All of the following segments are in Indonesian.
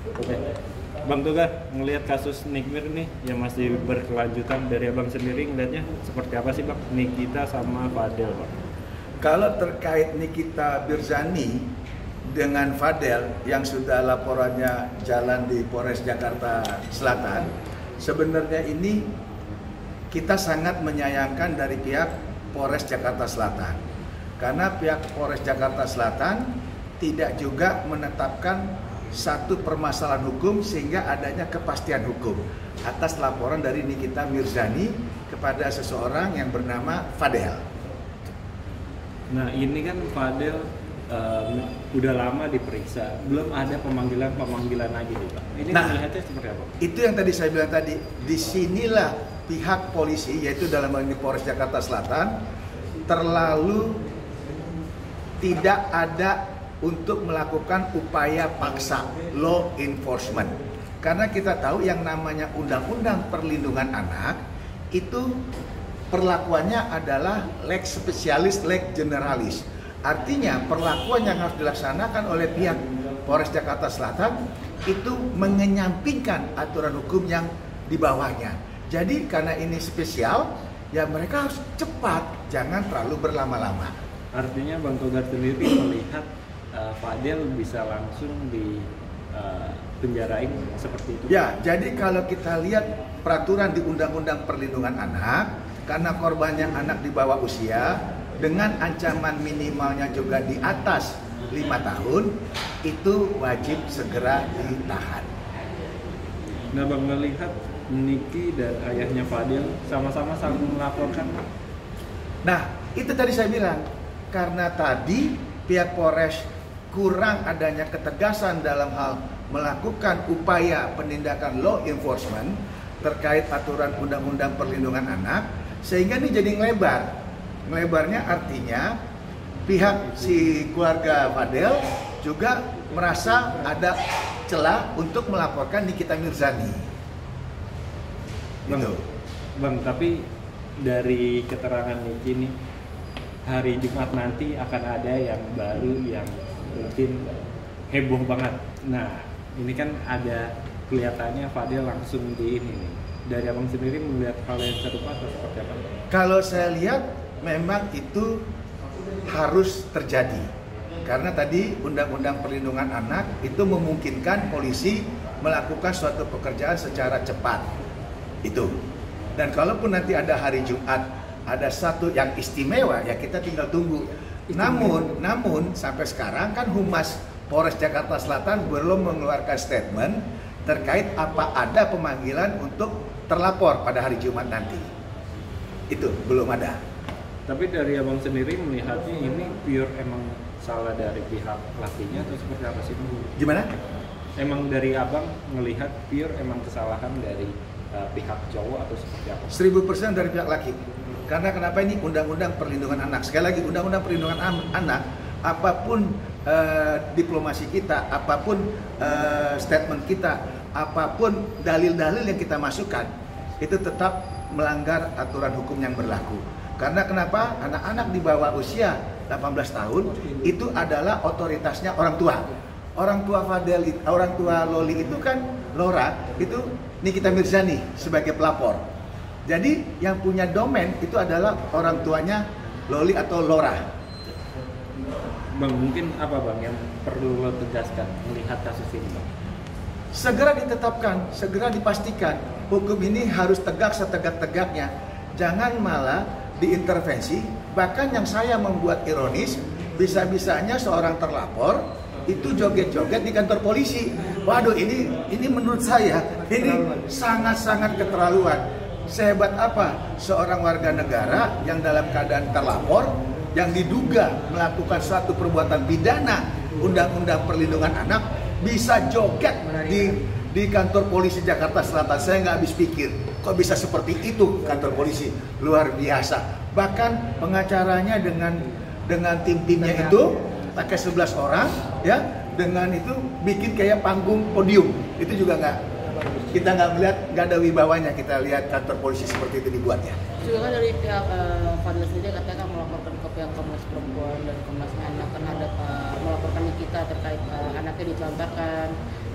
Oke. Bang Toga, ngelihat kasus Nikmir nih yang masih berkelanjutan, dari abang sendiri ngelihatnya seperti apa sih Bang, Nikita sama Fadel Bang? Kalau terkait Nikita Mirzani dengan Fadel yang sudah laporannya jalan di Polres Jakarta Selatan, sebenarnya ini kita sangat menyayangkan dari pihak Polres Jakarta Selatan. Karena pihak Polres Jakarta Selatan tidak juga menetapkan satu permasalahan hukum sehingga adanya kepastian hukum atas laporan dari Nikita Mirzani kepada seseorang yang bernama Fadel. Nah ini kan Fadel udah lama diperiksa, belum ada pemanggilan lagi nih Bang. Ini melihatnya seperti apa? Itu yang tadi saya bilang tadi, disinilah pihak polisi, yaitu dalam hal ini Polres Jakarta Selatan, terlalu tidak ada untuk melakukan upaya paksa law enforcement. Karena kita tahu yang namanya Undang-Undang Perlindungan Anak itu perlakuannya adalah lex specialis, lex generalis. Artinya perlakuan yang harus dilaksanakan oleh pihak Polres Jakarta Selatan itu mengenyampingkan aturan hukum yang di bawahnya. Jadi karena ini spesial, ya mereka harus cepat, jangan terlalu berlama-lama. Artinya Bang Togar sendiri melihat Fadel bisa langsung di penjarain seperti itu? Ya, jadi kalau kita lihat peraturan di Undang-Undang Perlindungan Anak, karena korbannya anak di bawah usia, dengan ancaman minimalnya juga di atas 5 tahun, itu wajib segera ditahan. Nah Bang, melihat Niki dan ayahnya Fadel sama-sama saling melaporkan. Nah, itu tadi saya bilang, karena tadi pihak Polres kurang adanya ketegasan dalam hal melakukan upaya penindakan law enforcement terkait aturan Undang-Undang Perlindungan Anak, sehingga ini jadi ngelebar. Ngelebarnya artinya pihak si keluarga Fadel juga merasa ada celah untuk melaporkan Nikita Mirzani. Bang, Gitu. Bang, tapi dari keterangan Niki nih, hari Jumat nanti akan ada yang baru yang mungkin heboh banget. Nah, ini kan ada kelihatannya Fadel langsung di ini nih. Dari abang sendiri melihat hal yang serupa atau seperti apa? Kalau saya lihat memang itu harus terjadi. Karena tadi Undang-Undang Perlindungan Anak itu memungkinkan polisi melakukan suatu pekerjaan secara cepat. Itu. Dan kalaupun nanti ada hari Jumat, ada satu yang istimewa, ya kita tinggal tunggu. Namun sampai sekarang kan Humas Polres Jakarta Selatan belum mengeluarkan statement terkait apa ada pemanggilan untuk terlapor pada hari Jumat nanti. Itu belum ada. Tapi dari abang sendiri melihatnya ini pure emang salah dari pihak lakinya atau seperti apa sih? Gimana? Emang dari abang melihat pure emang kesalahan dari pihak cowok atau seperti apa? 1000% dari pihak laki. Karena kenapa ini Undang-Undang Perlindungan Anak? Sekali lagi, Undang-Undang Perlindungan Anak, apapun diplomasi kita, apapun statement kita, apapun dalil-dalil yang kita masukkan, itu tetap melanggar aturan hukum yang berlaku. Karena kenapa? Anak-anak di bawah usia 18 tahun itu adalah otoritasnya orang tua. Orang tua Fadel, orang tua Loli itu kan Lora, itu Nikita Mirzani sebagai pelapor. Jadi yang punya domain itu adalah orang tuanya Loli atau Lora. Bang, mungkin apa Bang yang perlu lo tegaskan melihat kasus ini Bang? Segera ditetapkan, segera dipastikan hukum ini harus tegak setegak-tegaknya. Jangan malah diintervensi. Bahkan yang saya membuat ironis, bisa-bisanya seorang terlapor itu joget-joget di kantor polisi. Waduh, ini menurut saya ini sangat-sangat keterlaluan. Sehebat apa seorang warga negara yang dalam keadaan terlapor, yang diduga melakukan suatu perbuatan pidana Undang-Undang Perlindungan Anak, bisa joget di kantor polisi Jakarta Selatan. Saya nggak habis pikir, kok bisa seperti itu kantor polisi, luar biasa. Bahkan pengacaranya dengan tim-timnya itu pakai 11 orang, ya, dengan itu bikin kayak panggung podium. Itu juga kita nggak melihat, nggak ada wibawanya. Kita lihat kantor polisi seperti itu dibuatnya. Juga kan dari pihak Fadil sendiri katanya kan melaporkan ke pihak Komnas Perempuan dan Komnas Anak terhadap melaporkan Nikita terkait anaknya ditelantarkan.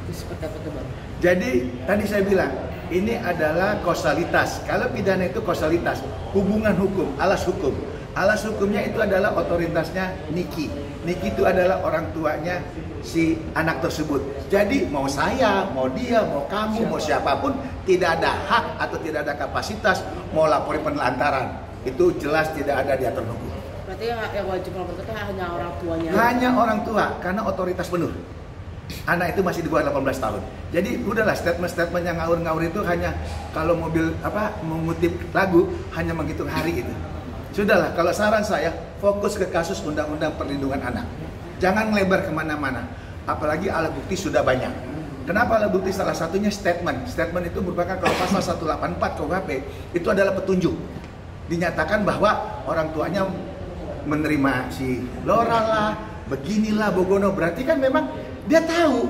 Terus seperti apa tuh Bang? Jadi tadi saya bilang ini adalah kausalitas. Kalau pidana itu kausalitas, hubungan hukum, alas hukum. Alas hukumnya itu adalah otoritasnya Niki. Niki itu adalah orang tuanya si anak tersebut. Jadi mau saya, mau dia, mau kamu, mau siapapun tidak ada hak atau tidak ada kapasitas mau laporin penelantaran. Itu jelas tidak ada di aturan hukum. Berarti yang wajib melapor itu hanya orang tuanya? Hanya orang tua karena otoritas penuh. Anak itu masih di bawah 18 tahun. Jadi udahlah statement-statement yang ngawur-ngawur itu hanya kalau mobil mengutip lagu hanya menghitung hari itu. Sudahlah, kalau saran saya fokus ke kasus Undang-Undang Perlindungan Anak. Jangan melebar kemana-mana. Apalagi alat bukti sudah banyak. Kenapa alat bukti? Salah satunya statement. Statement itu merupakan kalau pasal 184 KUHP itu adalah petunjuk. Dinyatakan bahwa orang tuanya menerima si Lora lah, beginilah Bogono. Berarti kan memang dia tahu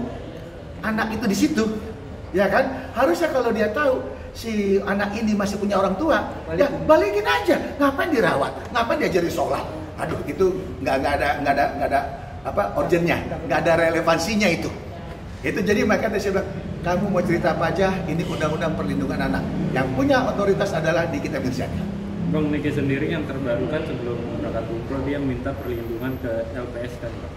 anak itu di situ, ya kan? Harusnya kalau dia tahu si anak ini masih punya orang tua, ya balikin aja. Ngapain dirawat? Ngapain diajari sholat? Aduh, itu nggak ada urgennya, nggak ada relevansinya itu. Itu jadi makanya saya bilang, kamu mau cerita apa aja, ini Undang-Undang Perlindungan Anak. Yang punya otoritas adalah di Nikita Mirzani. Bang Niki sendiri yang terbaru kan sebelum berangkat umroh dia minta perlindungan ke LPSK Bang.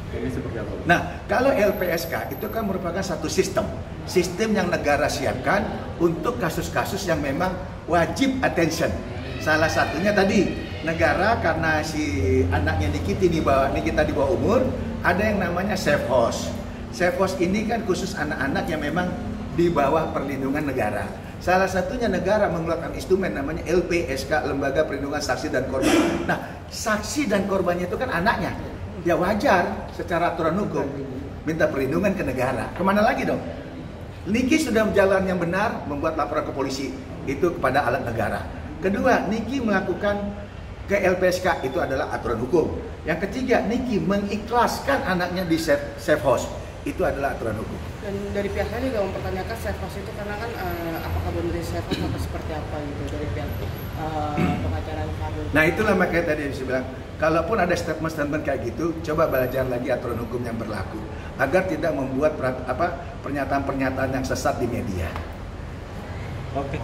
Ini seperti apa? Nah, kalau LPSK itu kan merupakan satu sistem yang negara siapkan untuk kasus-kasus yang memang wajib attention. Salah satunya tadi negara karena si anaknya Nikita di bawah umur, ada yang namanya safe house. Safe house ini kan khusus anak-anak yang memang di bawah perlindungan negara. Salah satunya negara mengeluarkan instrumen namanya LPSK, Lembaga Perlindungan Saksi dan Korban. Nah, saksi dan korbannya itu kan anaknya. Ya wajar secara aturan hukum minta perlindungan ke negara. Kemana lagi dong? Niki sudah berjalan yang benar membuat laporan ke polisi itu kepada alat negara. Kedua, Niki melakukan ke LPSK itu adalah aturan hukum. Yang ketiga, Niki mengikhlaskan anaknya di safe house itu adalah aturan hukum. Dan dari pihak lain juga mempertanyakan safe house itu karena kan apakah benar di safe house atau seperti apa gitu dari pihak pengacara Fadil. Nah itulah makanya tadi saya bilang, kalaupun ada statement-statement kayak gitu, coba belajar lagi aturan hukum yang berlaku agar tidak membuat pernyataan-pernyataan yang sesat di media. Oke.